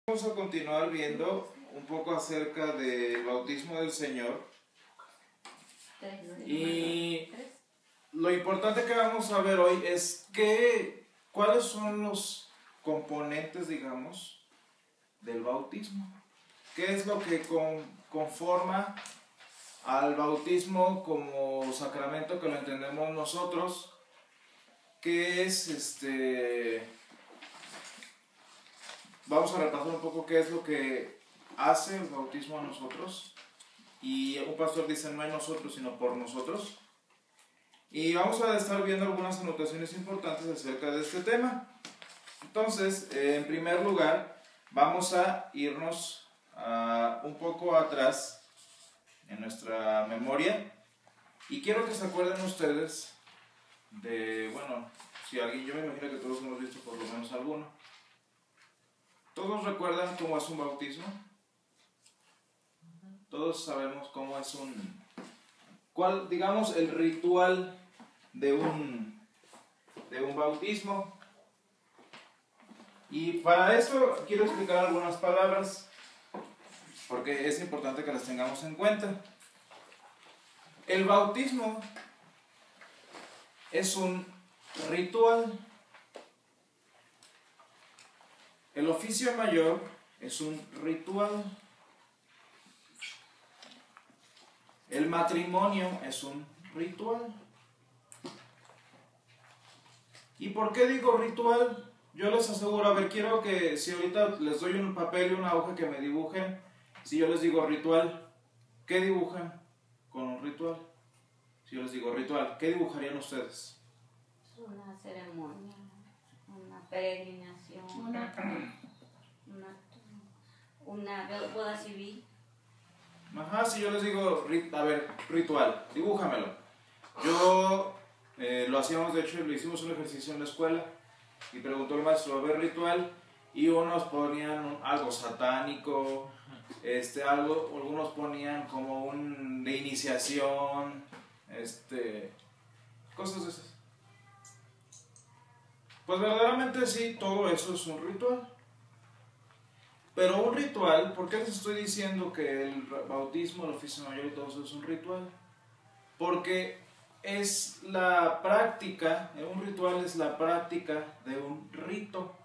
Vamos a continuar viendo un poco acerca del bautismo del Señor. Y lo importante que vamos a ver hoy es cuáles son los componentes, digamos, del bautismo. ¿Qué es lo que conforma al bautismo como sacramento que lo entendemos nosotros? ¿Qué es Vamos a repasar un poco qué es lo que hace el bautismo a nosotros. Y un pastor dice no en nosotros, sino por nosotros. Y vamos a estar viendo algunas anotaciones importantes acerca de este tema. Entonces, en primer lugar, vamos a irnos un poco atrás en nuestra memoria. Y quiero que se acuerden ustedes de, bueno, si alguien, yo me imagino que todos hemos visto por lo menos alguno. ¿Todos recuerdan cómo es un bautismo? Todos sabemos cómo es digamos, el ritual de un bautismo. Y para eso quiero explicar algunas palabras, porque es importante que las tengamos en cuenta. El bautismo es un ritual. El oficio mayor es un ritual. El matrimonio es un ritual. ¿Y por qué digo ritual? Yo les aseguro, a ver, quiero que si ahorita les doy un papel y una hoja que me dibujen, si yo les digo ritual, ¿qué dibujan con un ritual? Si yo les digo ritual, ¿qué dibujarían ustedes? Una ceremonia, una peregrinación, una boda civil. Ajá, si yo les digo, a ver, ritual, dibújamelo. Yo lo hacíamos, de hecho, lo hicimos un ejercicio en la escuela y preguntó el maestro, a ver, ritual, y unos ponían algo satánico, algunos ponían como de iniciación, cosas de esas. Pues verdaderamente sí, todo eso es un ritual. Pero un ritual, ¿por qué les estoy diciendo que el bautismo, el oficio mayor y todo eso es un ritual? Porque es la práctica, un ritual es la práctica de un rito.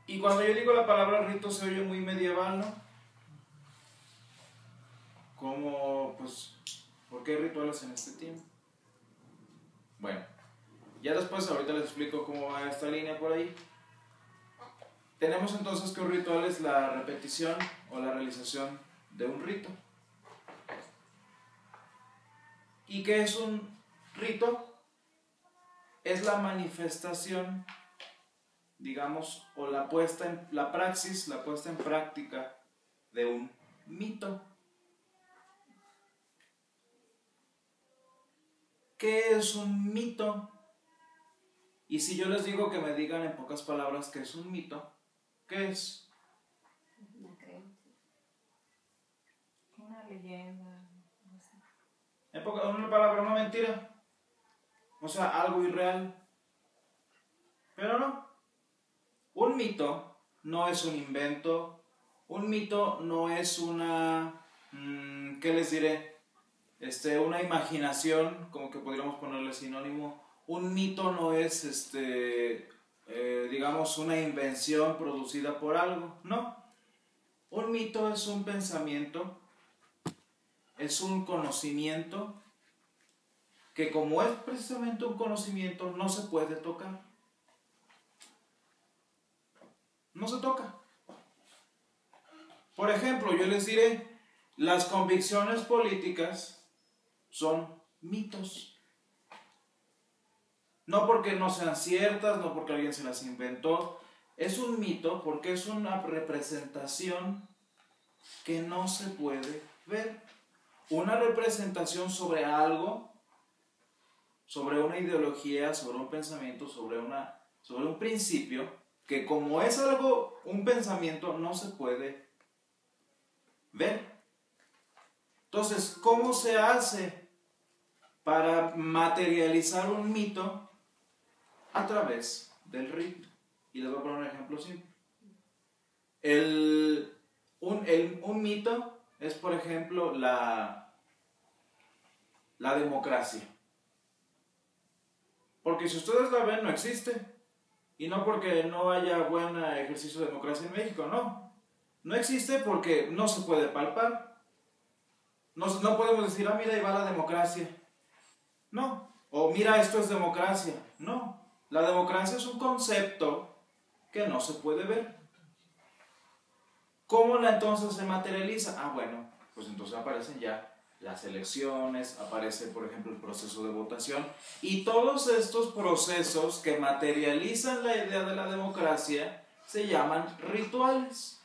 Y cuando yo digo la palabra rito se oye muy medieval, ¿no? Como, pues, ¿por qué hay rituales en este tiempo? Bueno, ya después ahorita les explico cómo va esta línea por ahí. Tenemos entonces que un ritual es la repetición o la realización de un rito. ¿Y qué es un rito? Es la manifestación, digamos, o la puesta en práctica de un mito. ¿Qué es un mito? Y si yo les digo que me digan en pocas palabras qué es un mito, ¿qué es? Una creencia. Una leyenda. No sé. En una palabra, una mentira. O sea, algo irreal. Pero no. Un mito no es un invento. Un mito no es ¿qué les diré? Una imaginación, como que podríamos ponerle sinónimo. Un mito no es, digamos, una invención producida por algo. No. Un mito es un pensamiento, es un conocimiento que, como es precisamente un conocimiento, no se puede tocar. No se toca. Por ejemplo, yo les diré, las convicciones políticas son mitos. No porque no sean ciertas, no porque alguien se las inventó. Es un mito porque es una representación que no se puede ver. Una representación sobre algo, sobre una ideología, sobre un pensamiento, sobre un principio, que como es algo, un pensamiento, no se puede ver. Entonces, ¿cómo se hace para materializar un mito? A través del rito. Y les voy a poner un ejemplo simple. Un mito es, por ejemplo, la democracia. Porque si ustedes la ven, no existe. Y no porque no haya buen ejercicio de democracia en México, no. No existe porque no se puede palpar. No podemos decir, ah, mira, ahí va la democracia. No. O mira, esto es democracia. No. La democracia es un concepto que no se puede ver. ¿Cómo entonces se materializa? Ah, bueno, pues entonces aparecen ya las elecciones, aparece, por ejemplo, el proceso de votación, y todos estos procesos que materializan la idea de la democracia se llaman rituales.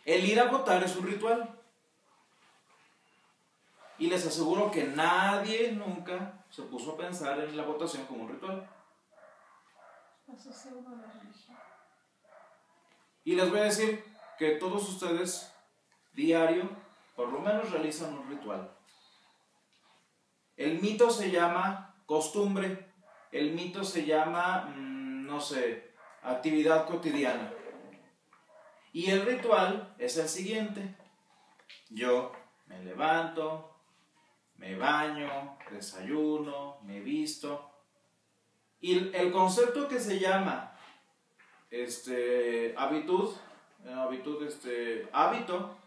El ir a votar es un ritual. Y les aseguro que nadie nunca se puso a pensar en la votación como un ritual. Y les voy a decir que todos ustedes, diario, por lo menos realizan un ritual. El mito se llama costumbre, el mito se llama, no sé, actividad cotidiana. Y el ritual es el siguiente. Yo me levanto, me baño, desayuno, me visto. Y el concepto que se llama hábito,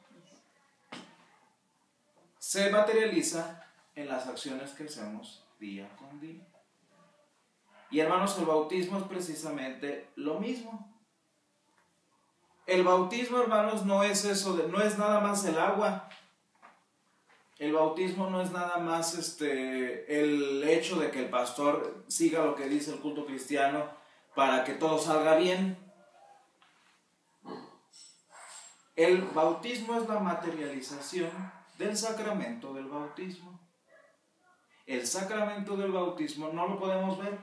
se materializa en las acciones que hacemos día con día. Y hermanos, el bautismo es precisamente lo mismo. El bautismo, hermanos, no es no es nada más el agua. El bautismo no es nada más el hecho de que el pastor siga lo que dice el culto cristiano para que todo salga bien. El bautismo es la materialización del sacramento del bautismo. El sacramento del bautismo no lo podemos ver.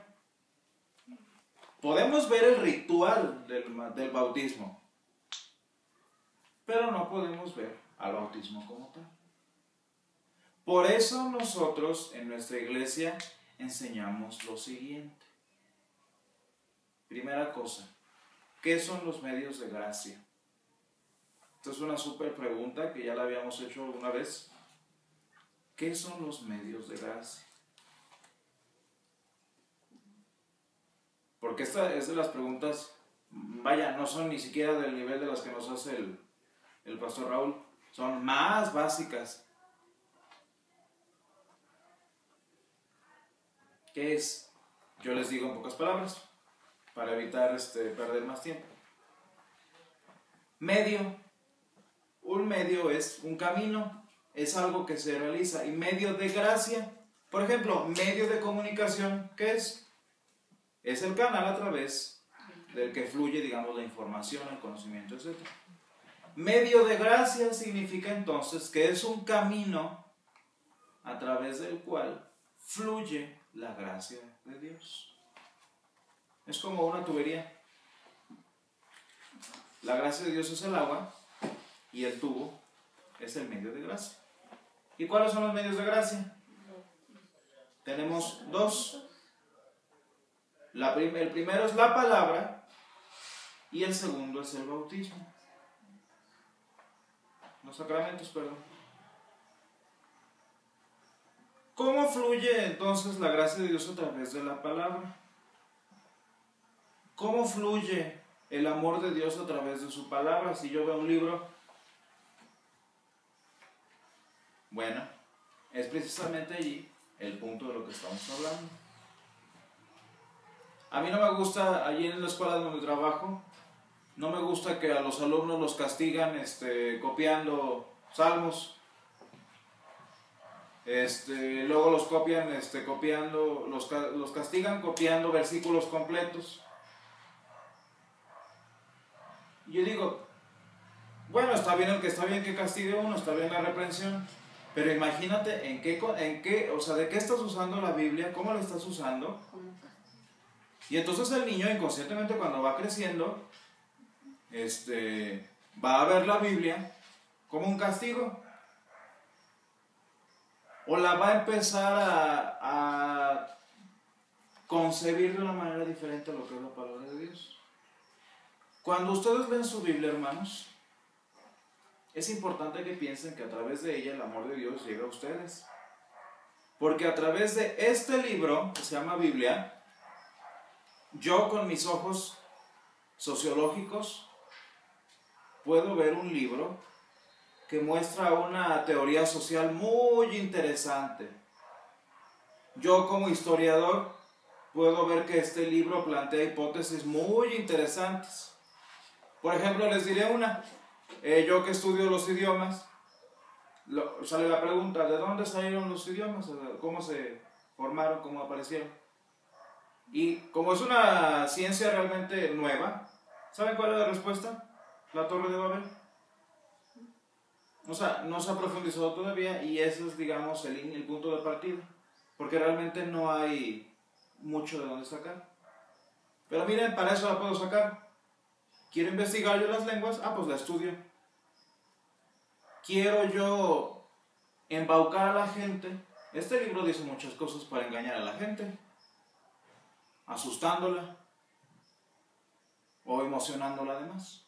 Podemos ver el ritual del bautismo, pero no podemos ver al bautismo como tal. Por eso nosotros en nuestra iglesia enseñamos lo siguiente. Primera cosa, ¿qué son los medios de gracia? Esta es una súper pregunta que ya la habíamos hecho alguna vez. ¿Qué son los medios de gracia? Porque esta es de las preguntas, vaya, no son ni siquiera del nivel de las que nos hace el pastor Raúl, son más básicas. ¿Qué es? Yo les digo en pocas palabras, para evitar perder más tiempo. Medio. Un medio es un camino, es algo que se realiza. Y medio de gracia, por ejemplo, medio de comunicación, ¿qué es? Es el canal a través del que fluye, digamos, la información, el conocimiento, etc. Medio de gracia significa entonces que es un camino a través del cual fluye la gracia de Dios. Es como una tubería. La gracia de Dios es el agua y el tubo es el medio de gracia. ¿Y cuáles son los medios de gracia? Tenemos dos. El primero es la palabra y el segundo es el bautismo. Los sacramentos, perdón. ¿Cómo fluye entonces la gracia de Dios a través de la palabra? ¿Cómo fluye el amor de Dios a través de su palabra? Si yo veo un libro, bueno, es precisamente allí el punto de lo que estamos hablando. A mí no me gusta, allí en la escuela donde trabajo, no me gusta que a los alumnos los castigan copiando salmos. Luego los copian los castigan copiando versículos completos. Y yo digo, bueno, está bien que castigue uno, está bien la reprensión, pero imagínate en qué, o sea, de qué estás usando la Biblia, cómo la estás usando. Y entonces el niño inconscientemente cuando va creciendo, va a ver la Biblia como un castigo. O la va a empezar concebir de una manera diferente lo que es la palabra de Dios. Cuando ustedes leen su Biblia, hermanos, es importante que piensen que a través de ella el amor de Dios llega a ustedes. Porque a través de este libro, que se llama Biblia, yo con mis ojos sociológicos puedo ver un libro que muestra una teoría social muy interesante. Yo como historiador puedo ver que este libro plantea hipótesis muy interesantes. Por ejemplo, les diré una. Yo que estudio los idiomas, sale la pregunta, ¿de dónde salieron los idiomas? ¿Cómo se formaron? ¿Cómo aparecieron? Y como es una ciencia realmente nueva, ¿saben cuál es la respuesta? La Torre de Babel. O sea, no se ha profundizado todavía y ese es, digamos, el punto de partida. Porque realmente no hay mucho de dónde sacar. Pero miren, para eso la puedo sacar. ¿Quiero investigar yo las lenguas? Pues la estudio. ¿Quiero yo embaucar a la gente? Este libro dice muchas cosas para engañar a la gente, asustándola o emocionándola además.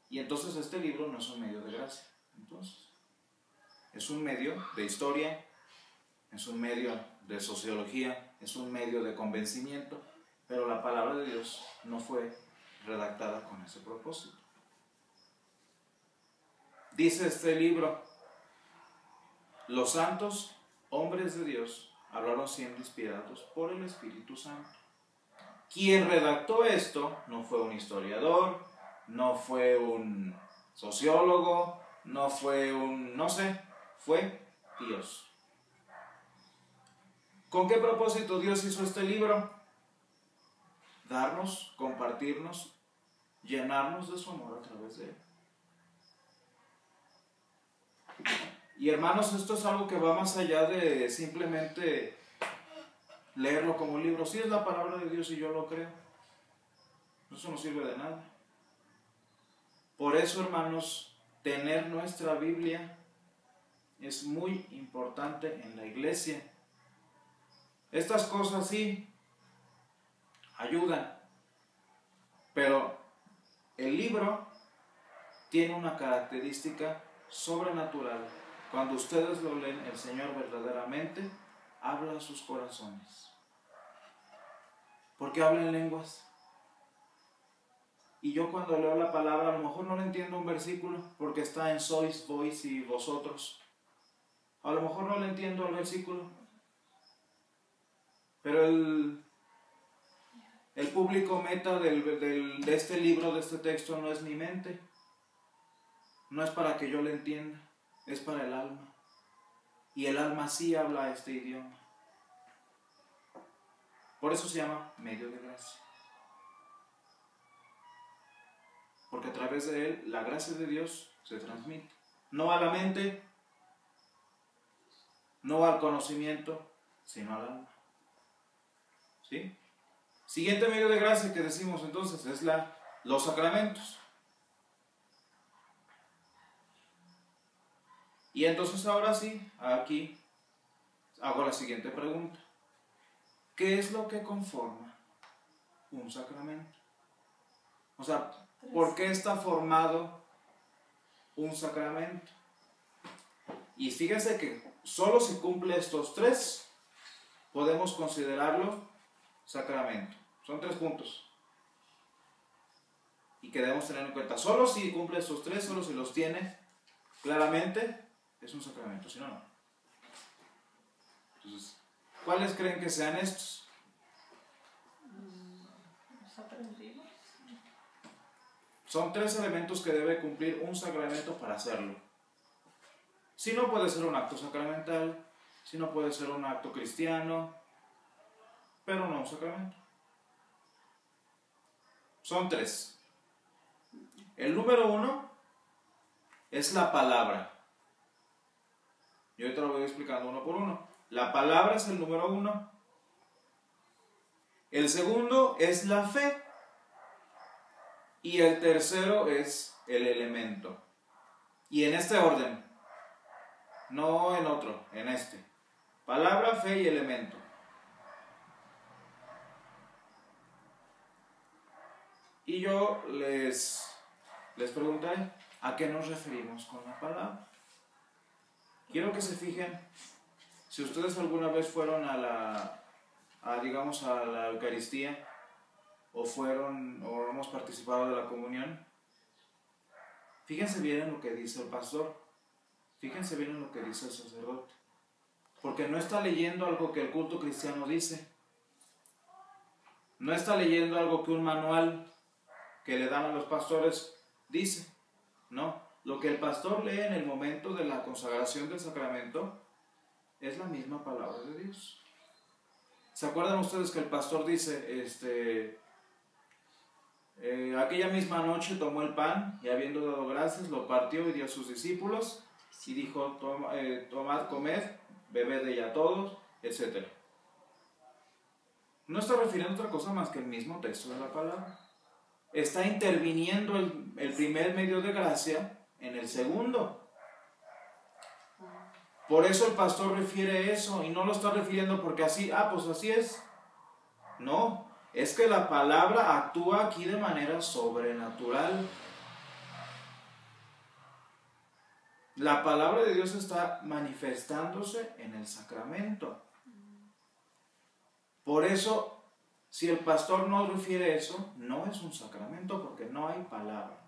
Y entonces este libro no es un medio de gracia. Entonces, es un medio de historia, es un medio de sociología, es un medio de convencimiento, pero la palabra de Dios no fue redactada con ese propósito. Dice este libro, los santos hombres de Dios hablaron siendo inspirados por el Espíritu Santo. Quien redactó esto no fue un historiador, no fue un sociólogo, no fue fue Dios. ¿Con qué propósito Dios hizo este libro? Darnos, compartirnos, llenarnos de su amor a través de él. Y hermanos, esto es algo que va más allá de simplemente leerlo como un libro. Sí es la palabra de Dios y yo lo creo. Eso no sirve de nada. Por eso, hermanos, tener nuestra Biblia es muy importante en la iglesia. Estas cosas sí ayudan, pero el libro tiene una característica sobrenatural. Cuando ustedes lo leen, el Señor verdaderamente habla a sus corazones. Porque habla en lenguas. Y yo cuando leo la palabra, a lo mejor no le entiendo un versículo, porque está en sois, vos y vosotros. A lo mejor no le entiendo el versículo. Pero el público meta de este libro, de este texto, no es mi mente. No es para que yo le entienda, es para el alma. Y el alma sí habla este idioma. Por eso se llama medio de gracia. Porque a través de él, la gracia de Dios se transmite. No a la mente, no al conocimiento, sino al alma. ¿Sí? Siguiente medio de gracia que decimos entonces es los sacramentos. Y entonces ahora sí, aquí hago la siguiente pregunta. ¿Qué es lo que conforma un sacramento? O sea, ¿por qué está formado un sacramento? Y fíjense que solo si cumple estos tres, podemos considerarlo sacramento. Son 3 puntos. Y que debemos tener en cuenta. Solo si cumple estos 3, solo si los tiene claramente, es un sacramento. Si no, no. Entonces, ¿cuáles creen que sean estos? Los aprendimos. Son 3 elementos que debe cumplir un sacramento para hacerlo. Si no, puede ser un acto sacramental, si no, puede ser un acto cristiano, pero no un sacramento. Son 3. El número 1 es la palabra. Yo te lo voy explicando uno por uno. La palabra es el número 1. El segundo es la fe. Y el tercero es el elemento. Y en este orden. No en otro, en este. Palabra, fe y elemento. Y yo les preguntaré, ¿a qué nos referimos con la palabra? Quiero que se fijen, si ustedes alguna vez fueron a la Eucaristía, o hemos participado de la comunión, fíjense bien en lo que dice el pastor, fíjense bien en lo que dice el sacerdote, porque no está leyendo algo que el culto cristiano dice, no está leyendo algo que un manual que le dan a los pastores dice, no, lo que el pastor lee en el momento de la consagración del sacramento es la misma palabra de Dios. ¿Se acuerdan ustedes que el pastor dice, aquella misma noche tomó el pan y habiendo dado gracias lo partió y dio a sus discípulos y dijo, tomad, comed, bebed de ella todos, etc. No está refiriendo a otra cosa más que el mismo texto de la palabra. Está interviniendo el primer medio de gracia en el segundo. Por eso el pastor refiere eso y no lo está refiriendo porque así, pues así es. No, es que la palabra actúa aquí de manera sobrenatural. La palabra de Dios está manifestándose en el sacramento. Por eso, si el pastor no refiere eso, no es un sacramento porque no hay palabra.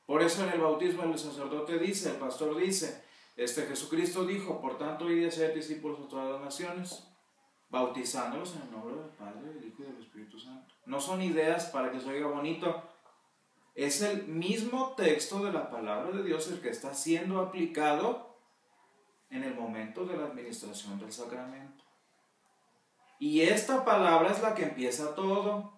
Por eso en el bautismo el sacerdote dice, el pastor dice, Jesucristo dijo, por tanto, id y haced discípulos a todas las naciones, bautizándolos en el nombre del Padre, del Hijo y del Espíritu Santo. No son ideas para que se oiga bonito, es el mismo texto de la palabra de Dios el que está siendo aplicado en el momento de la administración del sacramento. Y esta palabra es la que empieza todo.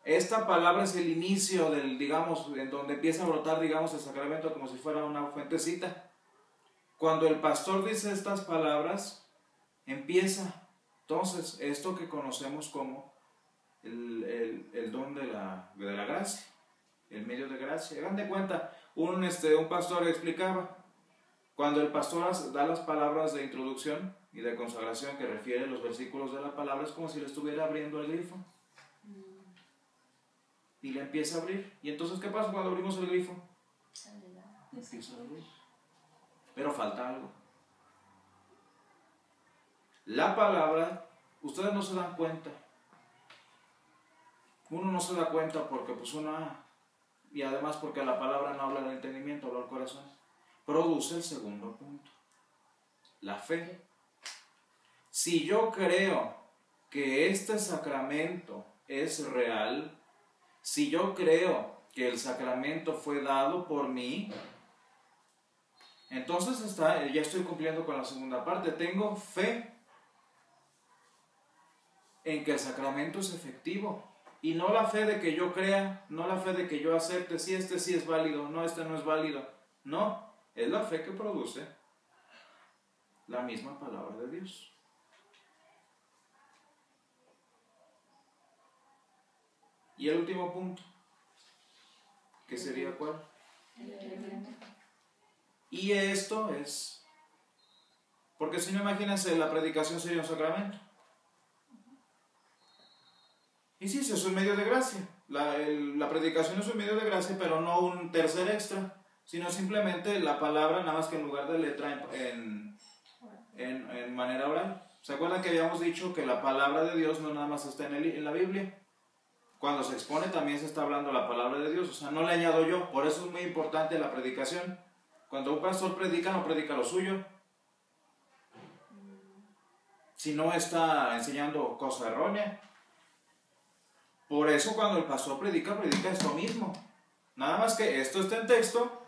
Esta palabra es el inicio del, en donde empieza a brotar, el sacramento como si fuera una fuentecita. Cuando el pastor dice estas palabras, empieza. Entonces, esto que conocemos como el don de la gracia, el medio de gracia. Hagan de cuenta, un pastor explicaba, cuando el pastor da las palabras de introducción y de consagración que refiere los versículos de la palabra, es como si le estuviera abriendo el grifo. Y le empieza a abrir. ¿Y entonces qué pasa cuando abrimos el grifo? Empieza a abrir. Pero falta algo. La palabra, ustedes no se dan cuenta. Uno no se da cuenta porque y además porque la palabra no habla del entendimiento, habla del corazón. Produce el segundo punto. La fe. Si yo creo que este sacramento es real, si yo creo que el sacramento fue dado por mí, entonces ya estoy cumpliendo con la segunda parte. Tengo fe en que el sacramento es efectivo. Y no la fe de que yo crea, no la fe de que yo acepte, si sí es válido, no, no es válido. No, es la fe que produce la misma palabra de Dios. Y el último punto, ¿qué sería cuál? Y esto es, porque si no, imagínense, la predicación sería un sacramento. Y sí, eso es un medio de gracia. La predicación es un medio de gracia, pero no un tercer extra, sino simplemente la palabra, nada más que en lugar de letra en manera oral. ¿Se acuerdan que habíamos dicho que la palabra de Dios no nada más está en la Biblia? Cuando se expone también se está hablando la palabra de Dios, o sea, no le añado yo. Por eso es muy importante la predicación. Cuando un pastor predica, no predica lo suyo. Si no está enseñando cosa errónea. Por eso cuando el pastor predica esto mismo. Nada más que esto está en texto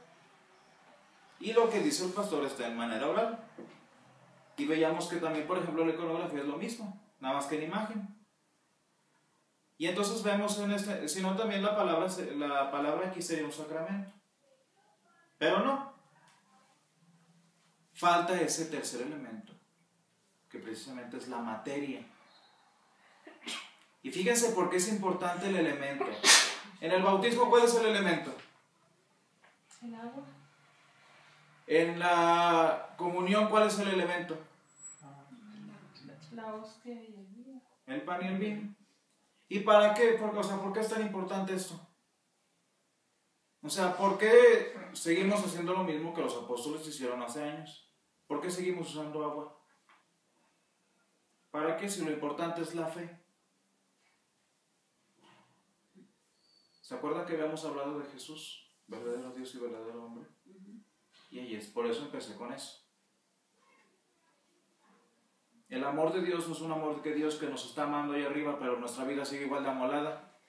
y lo que dice el pastor está en manera oral. Y veíamos que también, por ejemplo, la iconografía es lo mismo, nada más que en imagen. Y entonces vemos si no también la palabra aquí sería un sacramento. Pero no. Falta ese tercer elemento, que precisamente es la materia. Y fíjense por qué es importante el elemento. En el bautismo, ¿cuál es el elemento? El agua. En la comunión, ¿cuál es el elemento? La hostia y el vino. El pan y el vino. ¿Y para qué? ¿Por qué es tan importante esto? O sea, ¿por qué seguimos haciendo lo mismo que los apóstoles hicieron hace años? ¿Por qué seguimos usando agua? ¿Para qué si lo importante es la fe? ¿Se acuerdan que habíamos hablado de Jesús? Verdadero Dios y verdadero hombre. Y ahí es, por eso empecé con eso. El amor de Dios no es un amor de Dios que nos está amando ahí arriba, pero nuestra vida sigue igual de amolada.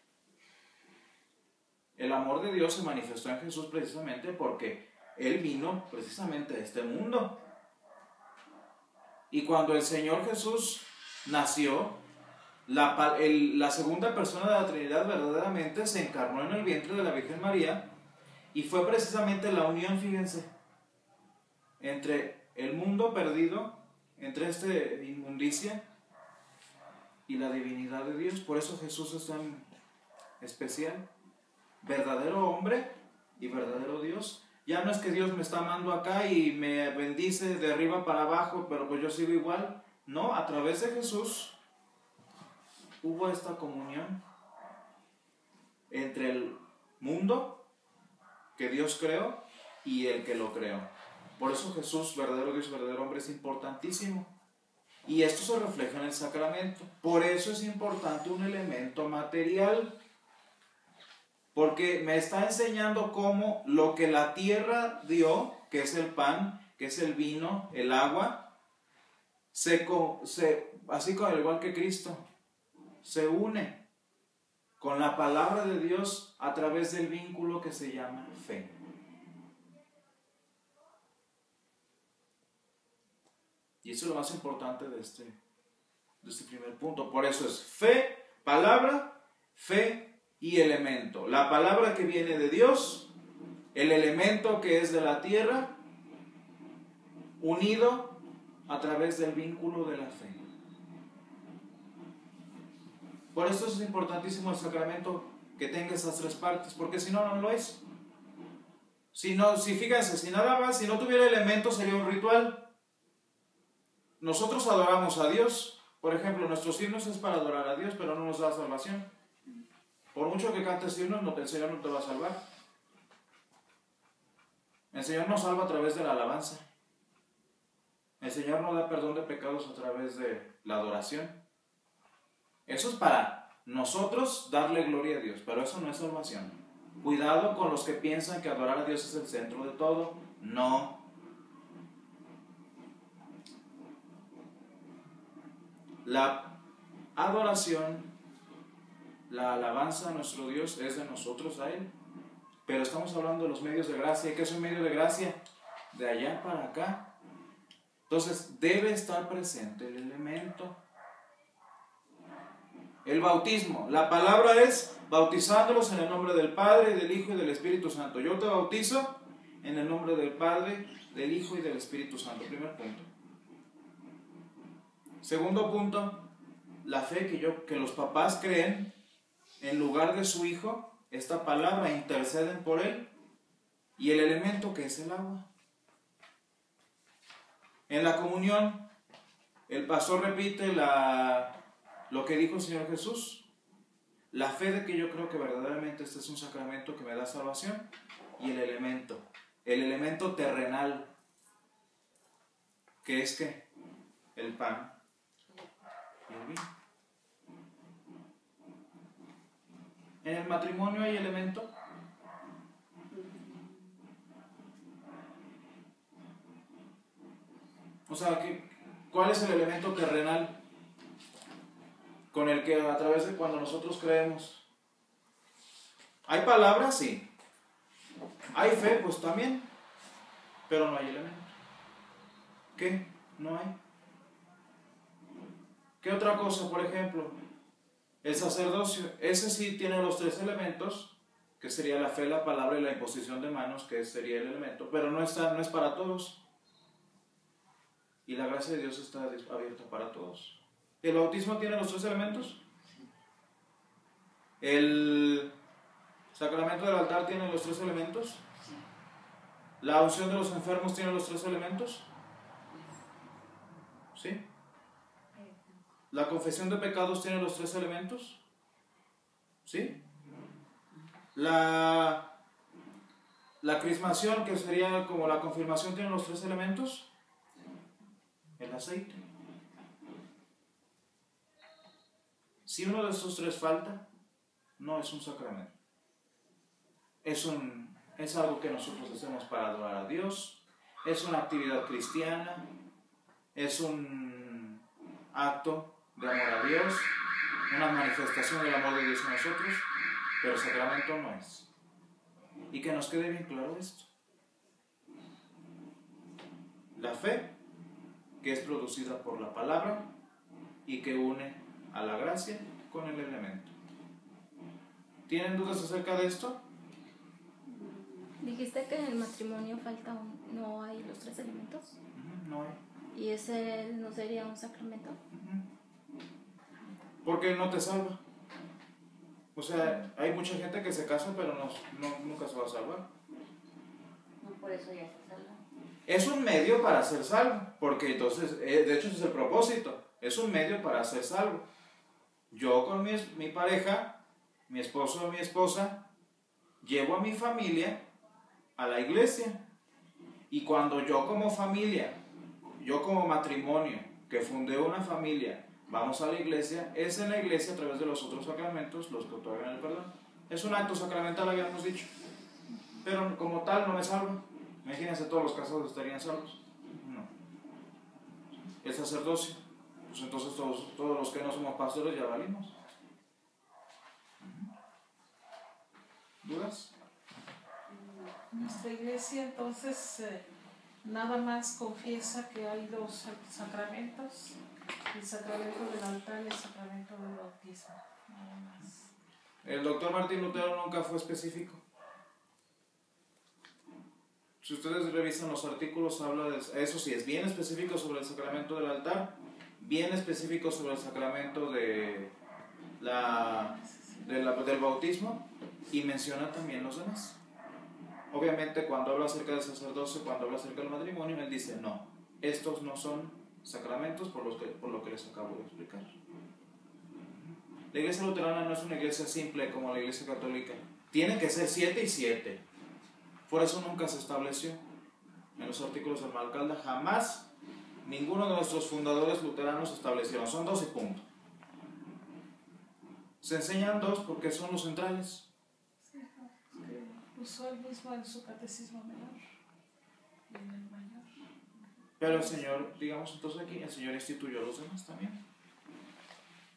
El amor de Dios se manifestó en Jesús precisamente porque Él vino precisamente a este mundo. Y cuando el Señor Jesús nació, la segunda persona de la Trinidad verdaderamente se encarnó en el vientre de la Virgen María y fue precisamente la unión, fíjense, entre el mundo perdido, entre esta inmundicia y la divinidad de Dios. Por eso Jesús es tan especial. Verdadero hombre y verdadero Dios. Ya no es que Dios me está amando acá y me bendice de arriba para abajo, pero pues yo sigo igual. No, a través de Jesús hubo esta comunión entre el mundo que Dios creó y el que lo creó. Por eso Jesús, verdadero Dios, verdadero hombre, es importantísimo. Y esto se refleja en el sacramento. Por eso es importante un elemento material. Porque me está enseñando cómo lo que la tierra dio, que es el pan, que es el vino, el agua, así como al igual que Cristo, se une con la palabra de Dios a través del vínculo que se llama fe. Y eso es lo más importante de este primer punto. Por eso es fe, palabra, fe y elemento. La palabra que viene de Dios, el elemento que es de la tierra, unido a través del vínculo de la fe. Por eso es importantísimo el sacramento que tenga esas tres partes, porque si no, no lo es. Si fíjense, si nada más, si no tuviera elemento sería un ritual. Nosotros adoramos a Dios. Por ejemplo, nuestros himnos es para adorar a Dios, pero no nos da salvación. Por mucho que cantes himnos, el Señor no te va a salvar. El Señor nos salva a través de la alabanza. El Señor nos da perdón de pecados a través de la adoración. Eso es para nosotros darle gloria a Dios, pero eso no es salvación. Cuidado con los que piensan que adorar a Dios es el centro de todo. No. La adoración, la alabanza a nuestro Dios es de nosotros a Él. Pero estamos hablando de los medios de gracia. ¿Qué es un medio de gracia? De allá para acá. Entonces debe estar presente el elemento. El bautismo. La palabra es bautizándolos en el nombre del Padre, del Hijo y del Espíritu Santo. Yo te bautizo en el nombre del Padre, del Hijo y del Espíritu Santo. Primer punto. Segundo punto, la fe que los papás creen en lugar de su hijo, esta palabra, interceden por él, y el elemento que es el agua. En la comunión, el pastor repite lo que dijo el Señor Jesús, la fe de que yo creo que verdaderamente este es un sacramento que me da salvación, y el elemento terrenal, que es ¿qué? El pan y el vino. ¿En el matrimonio hay elemento? O sea, ¿cuál es el elemento terrenal con el que a través de cuando nosotros creemos? ¿Hay palabras? Sí. ¿Hay fe? Pues también. Pero no hay elemento. ¿Qué? No hay. ¿Qué otra cosa? Por ejemplo, el sacerdocio. Ese sí tiene los tres elementos, que sería la fe, la palabra y la imposición de manos, que sería el elemento, pero no es para todos. Y la gracia de Dios está abierta para todos. ¿El bautismo tiene los tres elementos? ¿El sacramento del altar tiene los tres elementos? ¿La unción de los enfermos tiene los 3 elementos? ¿Sí? ¿La confesión de pecados tiene los 3 elementos? ¿Sí? La crismación, que sería como la confirmación, tiene los 3 elementos. El aceite. Si uno de estos 3 falta, no es un sacramento. Es algo que nosotros hacemos para adorar a Dios, es una actividad cristiana, es un acto de amor a Dios, una manifestación del amor de Dios en nosotros, pero sacramento no es. Y que nos quede bien claro esto. La fe, que es producida por la palabra y que une a la gracia con el elemento. ¿Tienen dudas acerca de esto? Dijiste que en el matrimonio no hay los 3 elementos. No hay. ¿Y ese no sería un sacramento? Porque no te salva. O sea, hay mucha gente que se casa pero nunca se va a salvar. No, por eso ya se salva. Es un medio para ser salvo, porque entonces, de hecho ese es el propósito, es un medio para ser salvo. Yo con mi pareja, mi esposo o mi esposa, llevo a mi familia a la iglesia. Y cuando yo como familia, yo como matrimonio, que fundé una familia, vamos a la iglesia, es en la iglesia a través de los otros sacramentos los que otorgan el perdón. Es un acto sacramental, habíamos dicho, pero como tal no me salva. Imagínense, todos los casados estarían salvos. No. El sacerdocio, pues entonces todos los que no somos pastores ya valimos. ¿Dudas? Nuestra iglesia entonces nada más confiesa que hay 2 sacramentos, el sacramento del altar y el sacramento del bautismo, nada más. El doctor Martín Lutero nunca fue específico. Si ustedes revisan los artículos, habla de eso, sí, es bien específico sobre el sacramento del altar, bien específico sobre el sacramento del bautismo, y menciona también los demás. Obviamente cuando habla acerca del sacerdocio, cuando habla acerca del matrimonio, él dice, no, estos no son sacramentos por lo que les acabo de explicar. La iglesia luterana no es una iglesia simple como la iglesia católica. Tiene que ser 7 y 7. Por eso nunca se estableció en los artículos del Malcalda. Jamás ninguno de nuestros fundadores luteranos establecieron. Son 12 puntos. Se enseñan 2 porque son los centrales. Sí, que usó el mismo en su catecismo menor y en el mayor. Pero el Señor, digamos entonces aquí, el Señor instituyó a los demás también.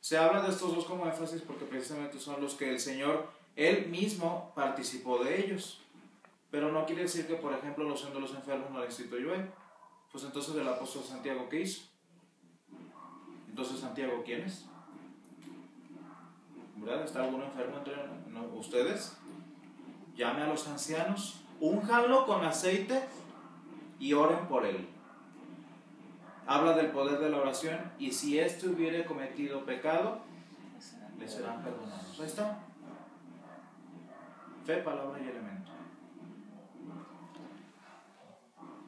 Se habla de estos 2 como énfasis porque precisamente son los que el Señor, Él mismo participó de ellos. Pero no quiere decir que, por ejemplo, la unción de los enfermos no la instituyó Él. Pues entonces el apóstol Santiago, ¿qué hizo? Entonces Santiago, ¿quién es? ¿Verdad? ¿Está alguno enfermo entre ustedes? Llame a los ancianos, únjanlo con aceite y oren por él. Habla del poder de la oración, y si éste hubiere cometido pecado, le serán perdonados. Ahí está. Fe, palabra y elemento.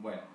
Bueno.